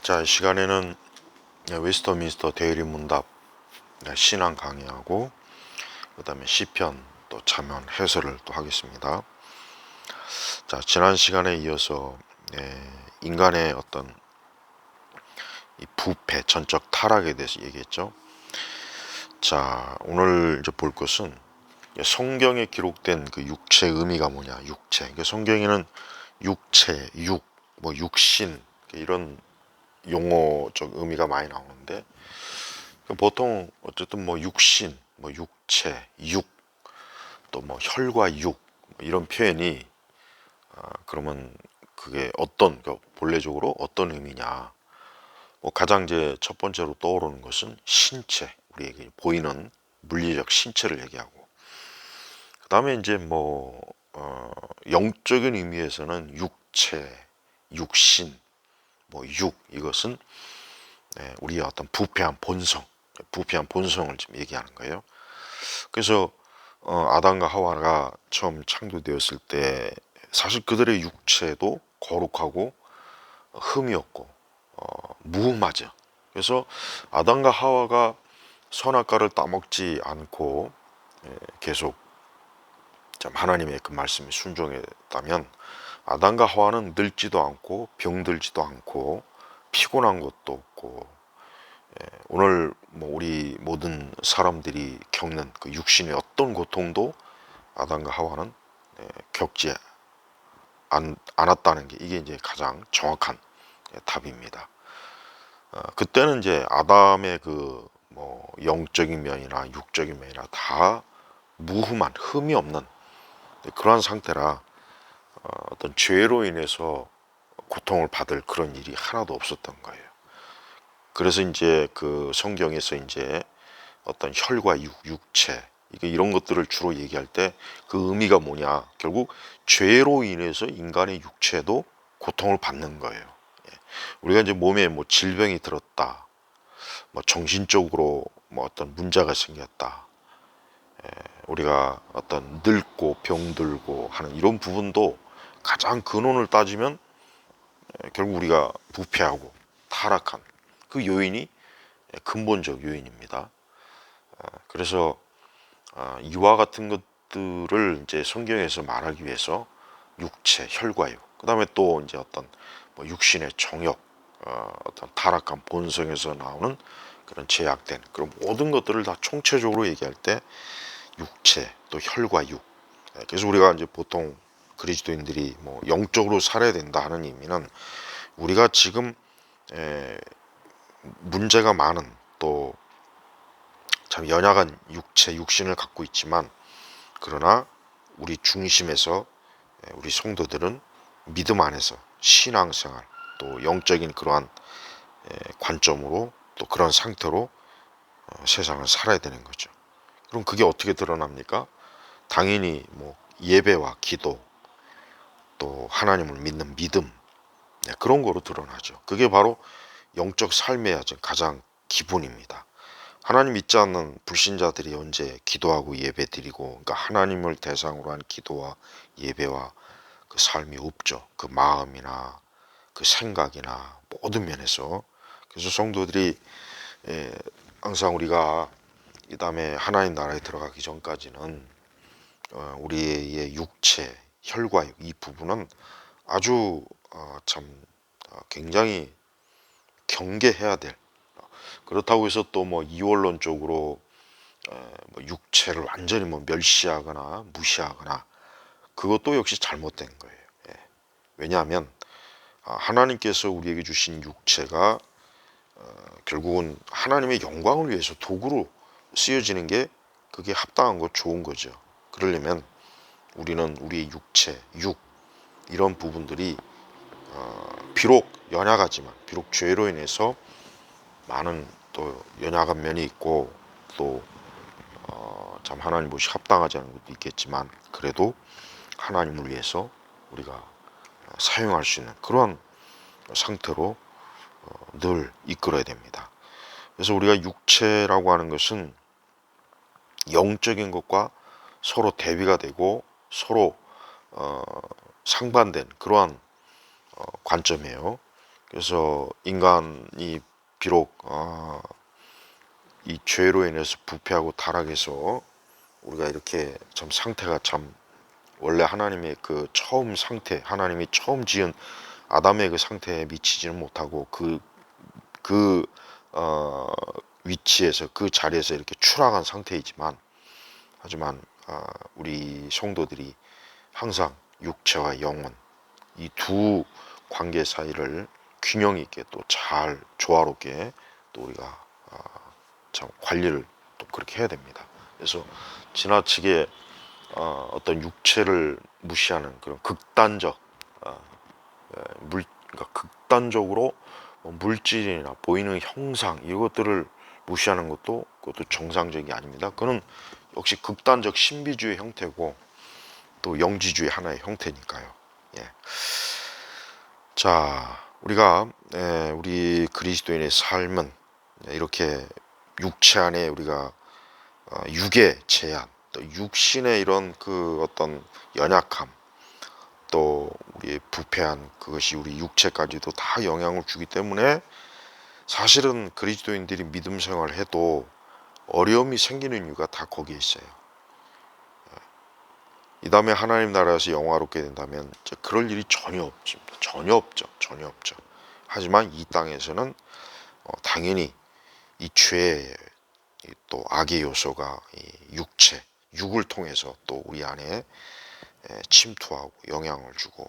자, 이 시간에는 웨스터민스터 대리문답 신앙 강의하고 그 다음에 시편 또 차면 해설을 또 하겠습니다. 자, 지난 시간에 이어서 인간의 어떤 이 부패, 전적 타락에 대해서 얘기했죠. 자, 오늘 이제 볼 것은 성경에 기록된 그 육체의 의미가 뭐냐, 육체. 그러니까 성경에는 육체, 뭐 육신 이런 용어적 의미가 많이 나오는데 보통 어쨌든 뭐 육신, 뭐 육체, 또 뭐 혈과 뭐 이런 표현이 그러면 그게 어떤 본래적으로 어떤 의미냐? 뭐 가장 이제 첫 번째로 떠오르는 것은 신체, 우리에게 보이는 물리적 신체를 얘기하고 그 다음에 이제 뭐 영적인 의미에서는 육체, 육신, 뭐 이것은 우리의 어떤 부패한 본성을 지금 얘기하는 거예요. 그래서 아담과 하와가 처음 창조되었을 때 사실 그들의 육체도 거룩하고 흠이 없고 무흠하죠. 그래서 아담과 하와가 선악과를 따먹지 않고 계속 하나님의 그 말씀에 순종했다면 아담과 하와는 늙지도 않고 병들지도 않고 피곤한 것도 없고 오늘 뭐 우리 모든 사람들이 겪는 그 육신의 어떤 고통도 아담과 하와는 겪지 않았다는 게 이게 이제 가장 정확한 답입니다. 그때는 이제 아담의 그 뭐 영적인 면이나 육적인 면이나 다 무흠한 흠이 없는 그러한 상태라 어떤 죄로 인해서 고통을 받을 그런 일이 하나도 없었던 거예요. 그래서 이제 그 성경에서 이제 어떤 혈과 육체 이런 것들을 주로 얘기할 때 그 의미가 뭐냐, 결국 죄로 인해서 인간의 육체도 고통을 받는 거예요. 우리가 이제 몸에 뭐 질병이 들었다, 뭐 정신적으로 뭐 어떤 문제가 생겼다, 우리가 어떤 늙고 병들고 하는 이런 부분도 가장 근원을 따지면 결국 우리가 부패하고 타락한 그 요인이 근본적 요인입니다. 그래서 이와 같은 것들을 이제 성경에서 말하기 위해서 육체, 혈과 그 다음에 또 이제 어떤 뭐 육신의 정욕, 어떤 타락한 본성에서 나오는 그런 제약된 그런 모든 것들을 다 총체적으로 얘기할 때 육체, 또 혈과 그래서 우리가 이제 보통 그리스도인들이 뭐 영적으로 살아야 된다 하는 의미는 우리가 지금 문제가 많은 또 참 연약한 육신을 갖고 있지만 그러나 우리 중심에서 우리 성도들은 믿음 안에서 신앙생활 또 영적인 그러한 관점으로 또 그런 상태로 세상을 살아야 되는 거죠. 그럼 그게 어떻게 드러납니까? 당연히 뭐 예배와 기도 또 하나님을 믿는 믿음 그런 거로 드러나죠. 그게 바로 영적 삶의 가장 기본입니다. 하나님 믿지 않는 불신자들이 언제 기도하고 예배 드리고 그러니까 하나님을 대상으로 한 기도와 예배와 그 삶이 없죠. 그 마음이나 그 생각이나 모든 면에서. 그래서 성도들이 항상 우리가 이 다음에 하나님 나라에 들어가기 전까지는 우리의 육체, 혈과 이 부분은 아주 참 굉장히 경계해야 될, 그렇다고 해서 또 뭐 이원론적으로 뭐 육체를 완전히 뭐 멸시하거나 무시하거나 그것도 역시 잘못된 거예요. 왜냐하면 하나님께서 우리에게 주신 육체가 결국은 하나님의 영광을 위해서 도구로 쓰여지는 게 그게 합당한 거 좋은 거죠. 그러려면 우리는 우리의 육체, 이런 부분들이 비록 연약하지만 비록 죄로 인해서 많은 또 연약한 면이 있고 또 참 하나님 못이 합당하지 않은 것도 있겠지만 그래도 하나님을 위해서 우리가 사용할 수 있는 그러한 상태로 늘 이끌어야 됩니다. 그래서 우리가 육체라고 하는 것은 영적인 것과 서로 대비가 되고 서로 상반된 그러한 관점이에요. 그래서 인간이 비록 이 죄로 인해서 부패하고 타락해서 우리가 이렇게 참 상태가 참 원래 하나님의 그 처음 상태, 하나님이 처음 지은 아담의 그 상태에 미치지는 못하고 그 위치에서 그 자리에서 이렇게 추락한 상태이지만, 하지만 우리 성도들이 항상 육체와 영혼 이 두 관계 사이를 균형 있게 또 잘 조화롭게 또 우리가 참 관리를 또 그렇게 해야 됩니다. 그래서 지나치게 어떤 육체를 무시하는 그런 극단적 그러니까 극단적으로 물질이나 보이는 형상 이것들을 무시하는 그것도 정상적이 아닙니다. 그는 역시 극단적 신비주의 형태고 또 영지주의 하나의 형태니까요. 예. 자, 우리가 우리 그리스도인의 삶은 이렇게 육체 안에 우리가 육의 제한, 또 육신의 이런 그 어떤 연약함, 또 우리의 부패한 그것이 우리 육체까지도 다 영향을 주기 때문에 사실은 그리스도인들이 믿음 생활을 해도 어려움이 생기는 이유가 다 거기에 있어요. 이 다음에 하나님 나라에서 영화롭게 된다면 그럴 일이 전혀 없습니다. 전혀 없죠. 전혀 없죠. 하지만 이 땅에서는 당연히 이 죄의 또 악의 요소가 이 육을 통해서 또 우리 안에 침투하고 영향을 주고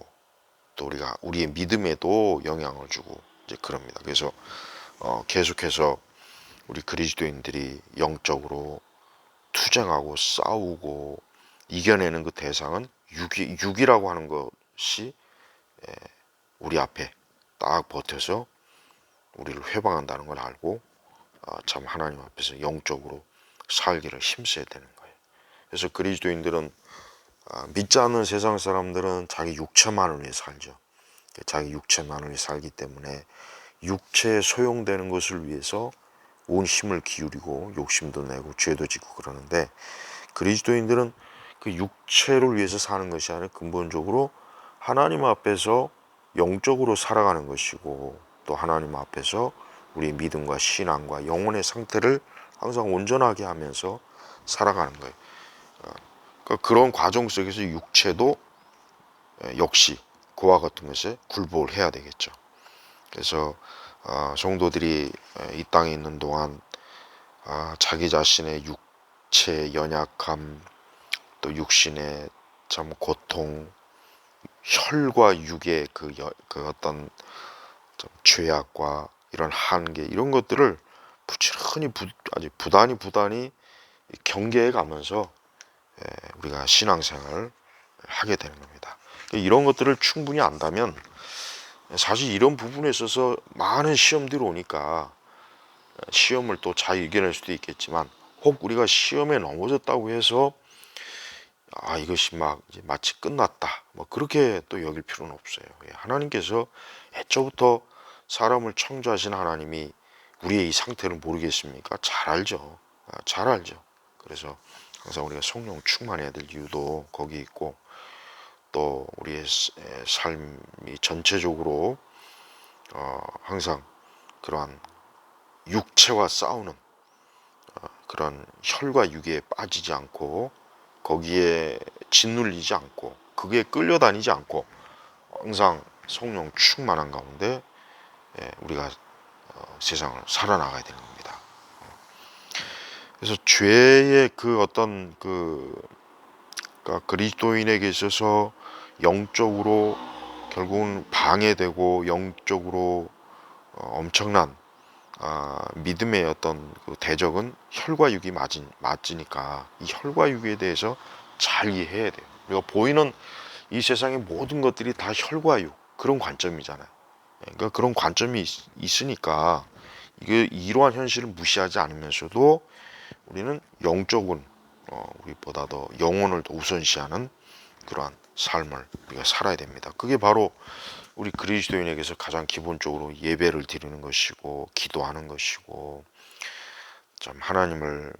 또 우리의 믿음에도 영향을 주고 이제 그럽니다. 그래서 계속해서 우리 그리스도인들이 영적으로 투쟁하고 싸우고 이겨내는 그 대상은 육이라고 하는 것이 우리 앞에 딱 버텨서 우리를 회방한다는 걸 알고 참 하나님 앞에서 영적으로 살기를 힘써야 되는 거예요. 그래서 그리스도인들은 믿지 않는 세상 사람들은 자기 육체만을 위해 살죠. 자기 육체만을 위해 살기 때문에 육체에 소용되는 것을 위해서 온 힘을 기울이고 욕심도 내고 죄도 짓고 그러는데, 그리스도인들은 그 육체를 위해서 사는 것이 아니라 근본적으로 하나님 앞에서 영적으로 살아가는 것이고 또 하나님 앞에서 우리의 믿음과 신앙과 영혼의 상태를 항상 온전하게 하면서 살아가는 거예요. 그러니까 그런 과정 속에서 육체도 역시 그와 같은 것에 굴복을 해야 되겠죠. 그래서 성도들이 이 땅에 있는 동안 자기 자신의 육체의 연약함, 또 육신의 참 고통, 혈과 육의 그 어떤 좀 죄악과 이런 한계 이런 것들을 부지런히 아주 부단히 경계해 가면서 우리가 신앙생활을 하게 되는 겁니다. 이런 것들을 충분히 안다면 사실 이런 부분에 있어서 많은 시험들이 오니까 시험을 또 잘 이겨낼 수도 있겠지만, 혹 우리가 시험에 넘어졌다고 해서 이것이 이제 마치 끝났다 뭐 그렇게 또 여길 필요는 없어요. 하나님께서 애초부터 사람을 창조하신 하나님이 우리의 이 상태를 모르겠습니까? 잘 알죠. 잘 알죠. 그래서 항상 우리가 성령 충만해야 될 이유도 거기 있고, 또 우리의 삶이 전체적으로 항상 그러한 육체와 싸우는 그런 혈과 육에 빠지지 않고 거기에 짓눌리지 않고 그게 끌려다니지 않고 항상 성령 충만한 가운데 우리가 세상을 살아나가야 되는 겁니다. 그래서 죄의 그 어떤 그러니까 그리스도인에게 있어서 영적으로 결국은 방해되고 영적으로 엄청난 믿음의 어떤 그 대적은 혈과 육이 맞으니까 이 혈과 육에 대해서 잘 이해해야 돼요. 우리가 보이는 이 세상의 모든 것들이 다 혈과 육 그런 관점이잖아요. 그러니까 그런 관점이 있으니까 이러한 현실을 무시하지 않으면서도 우리는 영적은 우리보다 더 영혼을 더 우선시하는 그러한 삶을 우리가 살아야 됩니다. 그게 바로 우리 그리스도인에게서 가장 기본적으로 예배를 드리는 것이고 기도하는 것이고 참 하나님을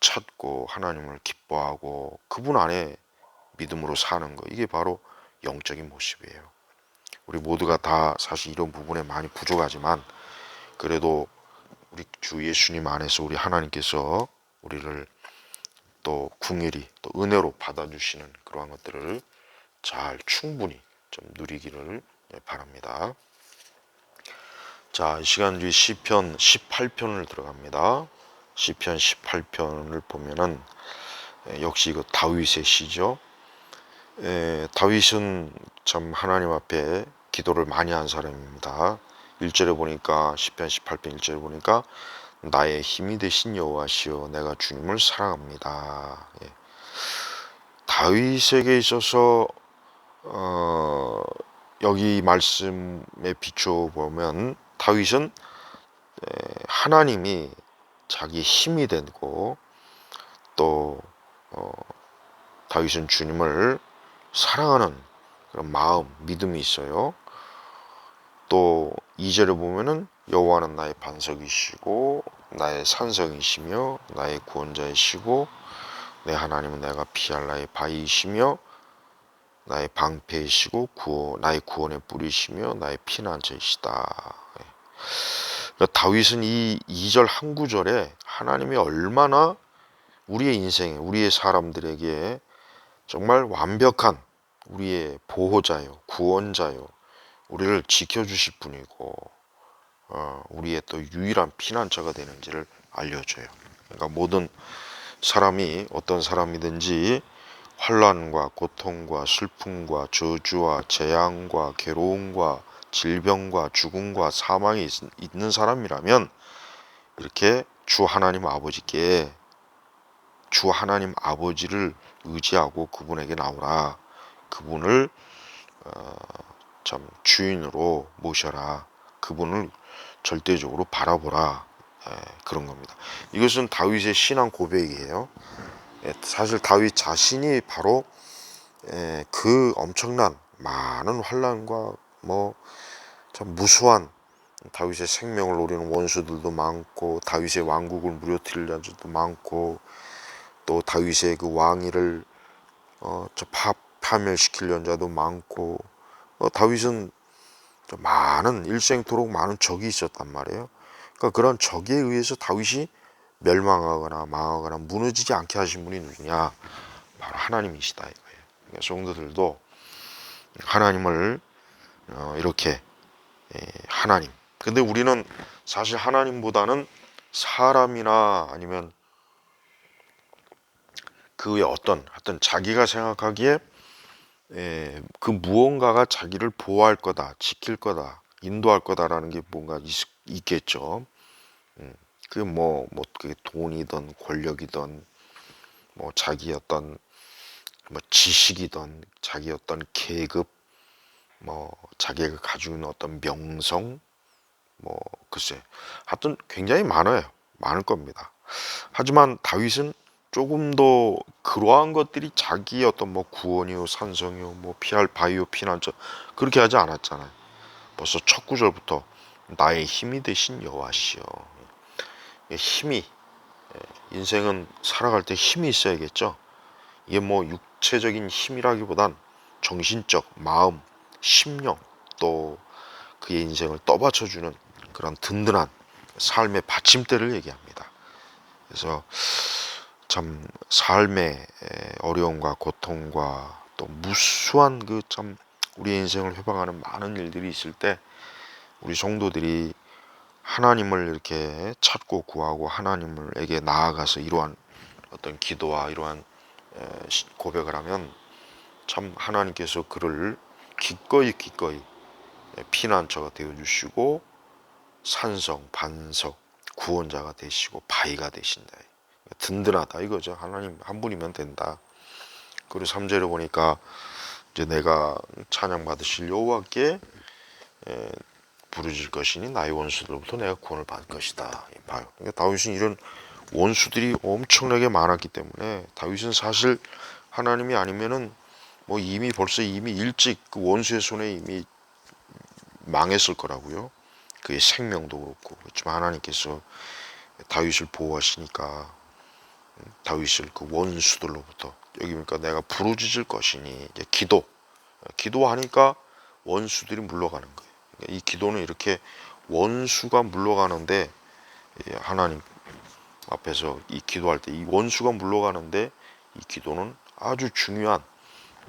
찾고 하나님을 기뻐하고 그분 안에 믿음으로 사는 것, 이게 바로 영적인 모습이에요. 우리 모두가 다 사실 이런 부분에 많이 부족하지만 그래도 우리 주 예수님 안에서 우리 하나님께서 우리를 또 긍휼히 또 은혜로 받아주시는 그러한 것들을 잘 충분히 좀 누리기를 바랍니다. 자, 이 시간 우리 시편 18편을 들어갑니다. 시편 18편을 보면은 역시 이거 다윗의 시죠. 다윗은 참 하나님 앞에 기도를 많이 한 사람입니다. 1절에 보니까 시편 18편 1절에 보니까 나의 힘이 되신 여호와시여 내가 주님을 사랑합니다. 다윗에게 있어서 여기 말씀에 비추어 보면 다윗은 하나님이 자기 힘이 되고 또 다윗은 주님을 사랑하는 그런 마음, 믿음이 있어요. 또 2절에 보면은 여호와는 나의 반석이시고 나의 산성이시며 나의 구원자이시고 내 하나님은 내가 피할 나의 바위이시며 나의 방패이시고 나의 구원의 뿌리시며 나의 피난처이시다. 그러니까 다윗은 이 2절 한 구절에 하나님이 얼마나 우리의 인생에 우리의 사람들에게 정말 완벽한 우리의 보호자요, 구원자요, 우리를 지켜주실 분이고 우리의 또 유일한 피난처가 되는지를 알려줘요. 그러니까 모든 사람이 어떤 사람이든지 환난과 고통과 슬픔과 저주와 재앙과 괴로움과 질병과 죽음과 사망이 있는 사람이라면 이렇게 주 하나님 아버지께 주 하나님 아버지를 의지하고 그분에게 나오라. 그분을 참 주인으로 모셔라. 그분을 절대적으로 바라보라. 그런 겁니다. 이것은 다윗의 신앙 고백이에요. 사실 다윗 자신이 바로 그 엄청난 많은 환난과 뭐 참 무수한 다윗의 생명을 노리는 원수들도 많고 다윗의 왕국을 무너뜨릴 자들도 많고 또 다윗의 그 왕위를 파멸시키려는 자도 많고 다윗은 많은 일생토록 많은 적이 있었단 말이에요. 그러니까 그런 적에 의해서 다윗이 멸망하거나 망하거나 무너지지 않게 하신 분이 누구냐? 바로 하나님이시다 이거예요. 그러니까 성도들도 하나님을 이렇게 하나님. 근데 우리는 사실 하나님보다는 사람이나 아니면 그 외에 하여튼 자기가 생각하기에 그 무언가가 자기를 보호할 거다, 지킬 거다, 인도할 거다라는 게 뭔가 있겠죠. 그게 그게 돈이든 권력이든 뭐 자기 어떤 뭐 지식이든 자기 어떤 계급 뭐 자기가 가지고 있는 어떤 명성 뭐 글쎄 하여튼 굉장히 많을 겁니다. 하지만 다윗은 조금 더 그러한 것들이 자기 어떤 뭐 구원이요 산성이요 뭐 피할 바위요 피난처 그렇게 하지 않았잖아요. 벌써 첫 구절부터 나의 힘이 되신 여호와시여. 힘이 인생은 살아갈 때 힘이 있어야겠죠. 이게 뭐 육체적인 힘이라기보단 정신적 마음 심령 또 그의 인생을 떠받쳐주는 그런 든든한 삶의 받침대를 얘기합니다. 그래서 참 삶의 어려움과 고통과 또 무수한 그 참 우리의 인생을 회방하는 많은 일들이 있을 때 우리 성도들이 하나님을 이렇게 찾고 구하고 하나님에게 나아가서 이러한 어떤 기도와 이러한 고백을 하면 참 하나님께서 그를 기꺼이 피난처가 되어주시고 산성, 반석, 구원자가 되시고 바위가 되신다. 든든하다 이거죠. 하나님 한 분이면 된다. 그리고 3절에 보니까 이제 내가 찬양 받으실 여호와께 부르질 것이니 나의 원수들로부터 내가 구원을 받을 것이다. 봐요. 그러니까 다윗은 이런 원수들이 엄청나게 많았기 때문에 다윗은 사실 하나님이 아니면은 뭐 벌써 이미 일찍 그 원수의 손에 이미 망했을 거라고요. 그의 생명도 그렇고 그렇지만 하나님께서 다윗을 보호하시니까 다윗을 그 원수들로부터 여기 보니까 내가 부르짖을 것이니 이제 기도하니까 원수들이 물러가는 거예요. 그러니까 이 기도는 이렇게 원수가 물러가는데, 하나님 앞에서 이 기도할 때 이 원수가 물러가는데 이 기도는 아주 중요한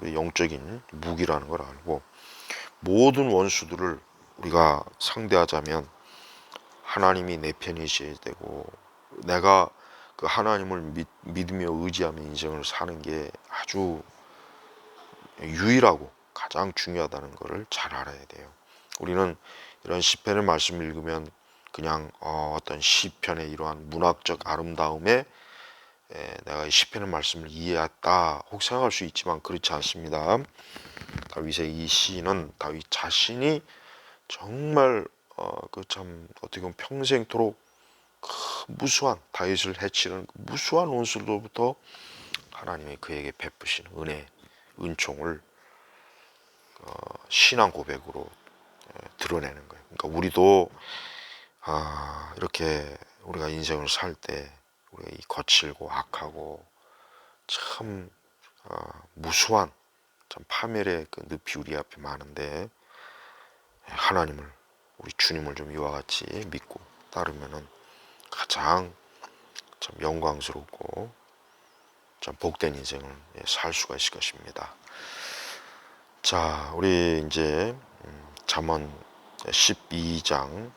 영적인 무기라는 걸 알고, 모든 원수들을 우리가 상대하자면 하나님이 내 편이셔야 되고, 내가 그 하나님을 믿으며 의지하며 인생을 사는 게 아주 유일하고 가장 중요하다는 것을 잘 알아야 돼요. 우리는 이런 시편의 말씀을 읽으면 그냥 어떤 시편의 이러한 문학적 아름다움에 내가 이 시편의 말씀을 이해했다 혹 생각할 수 있지만 그렇지 않습니다. 다윗의 이 시는 다윗 자신이 정말 그 참 어떻게 보면 평생토록 그 무수한 다윗을 해치는 무수한 원수로부터 하나님이 그에게 베푸신 은혜, 은총을 신앙 고백으로 드러내는 거예요. 그러니까 우리도 이렇게 우리가 인생을 살 때 우리가 이 거칠고 악하고 참 무수한 참 파멸의 그 늪이 우리 앞에 많은데, 하나님을, 우리 주님을 좀 이와 같이 믿고 따르면은 가장 참 영광스럽고 참 복된 인생을 살 수가 있을 것입니다. 자, 우리 이제 잠언 12장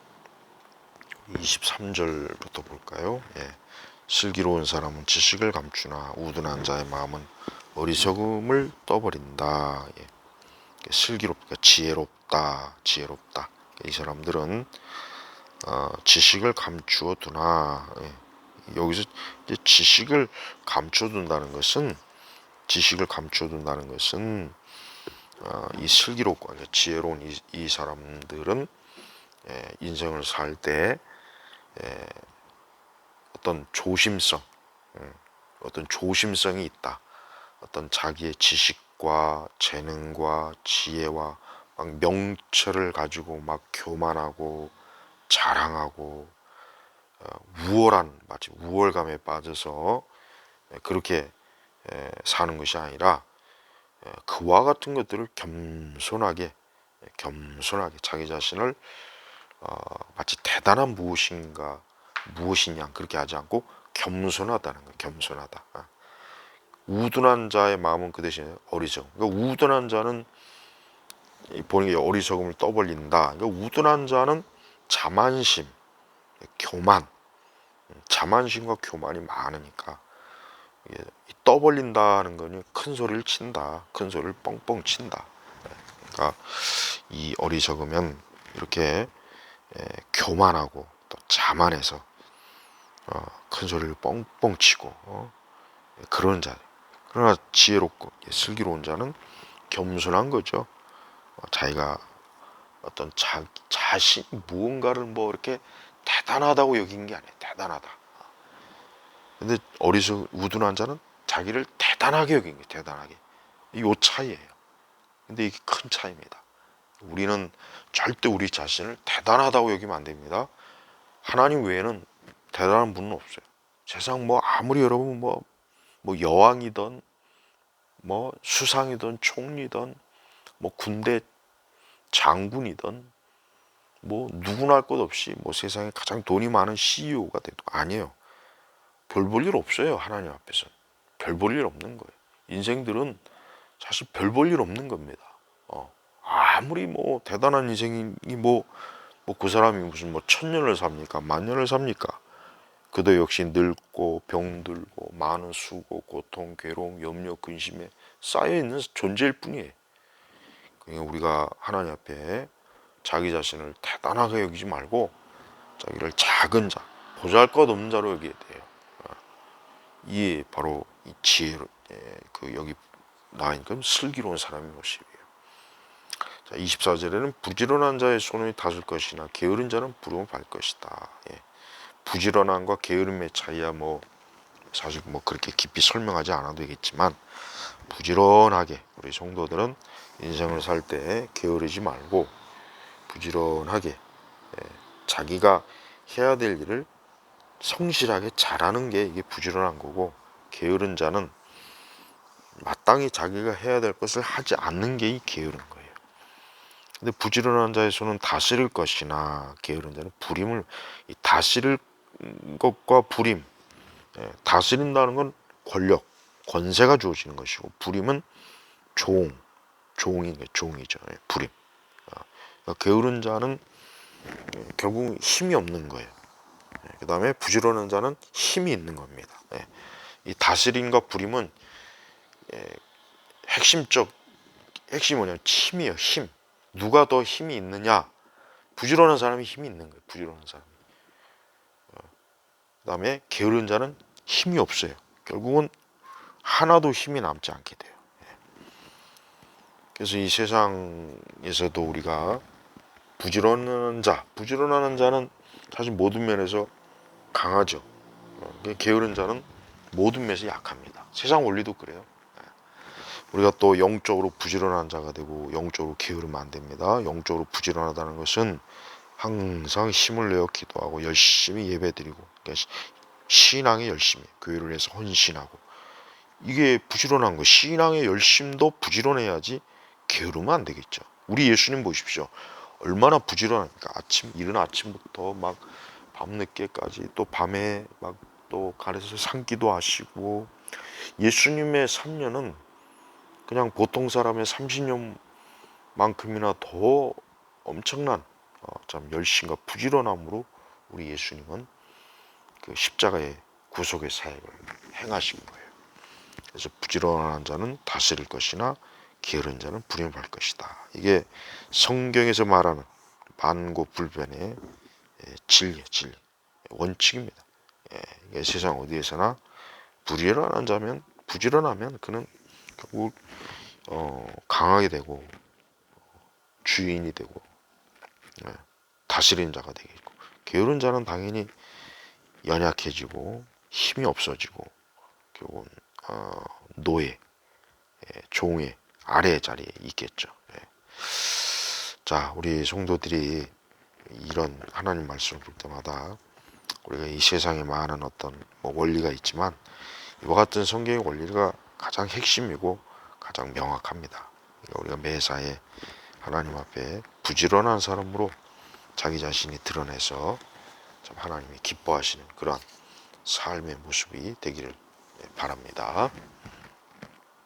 23절부터 볼까요? 슬기로운 사람은 지식을 감추나 우둔한 자의 마음은 어리석음을 떠버린다. 슬기롭다, 지혜롭다. 이 사람들은 지식을 감추어 두나. 여기서 이제 지식을 감추어 둔다는 것은 이 슬기롭고 지혜로운 이 사람들은 인생을 살 때 어떤 조심성이 있다. 어떤 자기의 지식과 재능과 지혜와 막 명철을 가지고 막 교만하고 자랑하고 마치 우월감에 빠져서 그렇게 사는 것이 아니라 그와 같은 것들을 겸손하게 자기 자신을 마치 대단한 무엇이냐 그렇게 하지 않고 겸손하다는 거예요. 겸손하다. 우둔한 자의 마음은 그 대신에 어리석음. 그러니까 우둔한 자는 보는 게 어리석음을 떠벌린다. 그러니까 우둔한 자는 자만심, 교만, 자만심과 교만이 많으니까 떠벌린다는 거는 큰 소리를 친다, 큰 소리를 뻥뻥 친다. 그러니까 이 어리석으면 이렇게 교만하고 또 자만해서 큰 소리를 뻥뻥 치고 그런 자. 그러나 지혜롭고 슬기로운 자는 겸손한 거죠. 자기가 어떤 자신 무언가를 뭐 이렇게 대단하다고 여긴 게 아니에요. 대단하다. 근데 우둔한 자는 자기를 대단하게 여긴 게 대단하게. 이 차이예요. 근데 이게 큰 차이입니다. 우리는 절대 우리 자신을 대단하다고 여기면 안 됩니다. 하나님 외에는 대단한 분은 없어요. 세상 뭐 아무리 여러분 뭐 여왕이든 뭐 수상이든 총리든 뭐 군대 장군이든 뭐 누구나 할 것 없이 뭐 세상에 가장 돈이 많은 CEO가 돼도 아니에요. 별 볼 일 없어요. 하나님 앞에서 별 볼 일 없는 거예요. 인생들은 사실 별 볼 일 없는 겁니다. 아무리 뭐 대단한 인생이 뭐 그 사람이 무슨 뭐 1000년을 삽니까? 10,000년을 삽니까? 그도 역시 늙고 병들고 많은 수고, 고통, 괴로움, 염려, 근심에 쌓여있는 존재일 뿐이에요. 그러니까 우리가 하나님 앞에 자기 자신을 대단하게 여기지 말고 자기를 작은 자, 보잘것없는 자로 여기게 돼요. 이게 바로 이 지혜로 그 여기 나와 있는 건 슬기로운 사람의 모습이에요. 자, 24절에는 부지런한 자의 손이 다술 것이나 게으른 자는 부름을 받을 것이다. 부지런함과 게으름의 차이야 뭐 사실 뭐 그렇게 깊이 설명하지 않아도 되겠지만, 부지런하게 우리 성도들은 인생을 살 때 게으르지 말고 부지런하게 자기가 해야 될 일을 성실하게 잘하는 게 이게 부지런한 거고, 게으른 자는 마땅히 자기가 해야 될 것을 하지 않는 게 이 게으른 거예요. 근데 부지런한 자의 손은 다스릴 것이나 게으른 자는 부림을, 이 다스릴 것과 부림, 다스린다는 건 권력, 권세가 주어지는 것이고, 부림은 종인 게 종이죠. 부림. 그러니까 게으른 자는 결국 힘이 없는 거예요. 그 다음에 부지런한 자는 힘이 있는 겁니다. 이 다스림과 부림은 핵심이 뭐냐면 힘이에요. 힘. 누가 더 힘이 있느냐? 부지런한 사람이 힘이 있는 거예요. 부지런한 사람이. 그 다음에 게으른 자는 힘이 없어요. 결국은 하나도 힘이 남지 않게 돼요. 그래서 이 세상에서도 우리가 부지런하는 자는 사실 모든 면에서 강하죠. 게으른 자는 모든 면에서 약합니다. 세상 원리도 그래요. 우리가 또 영적으로 부지런한 자가 되고 영적으로 게으르면 안 됩니다. 영적으로 부지런하다는 것은 항상 힘을 내어 기도하고 열심히 예배드리고, 그러니까 신앙에 열심히 교회를 해서 헌신하고, 이게 부지런한 거. 신앙의 열심도 부지런해야지 게으르면 안 되겠죠. 우리 예수님 보십시오. 얼마나 부지런합니까? 이른 아침부터 막 밤늦게까지, 또 밤에 막 또 가려서 산기도 하시고, 예수님의 3년은 그냥 보통 사람의 30년만큼이나 더 엄청난 참 열심과 부지런함으로 우리 예수님은 그 십자가의 구속의 사역을 행하신 거예요. 그래서 부지런한 자는 다스릴 것이나 게으른 자는 부림할 것이다. 이게 성경에서 말하는 만고불변의 진리, 원칙입니다. 세상 어디에서나 부지런하면 그는 결국 강하게 되고 주인이 되고 다스린 자가 되겠고, 게으른 자는 당연히 연약해지고 힘이 없어지고 결국은 노예, 종의 아래 자리에 있겠죠. 자, 우리 성도들이 이런 하나님 말씀을 볼 때마다 우리가 이 세상에 많은 어떤 원리가 있지만 이와 같은 성경의 원리가 가장 핵심이고 가장 명확합니다. 그러니까 우리가 매사에 하나님 앞에 부지런한 사람으로 자기 자신이 드러내서 참 하나님이 기뻐하시는 그러한 삶의 모습이 되기를 바랍니다.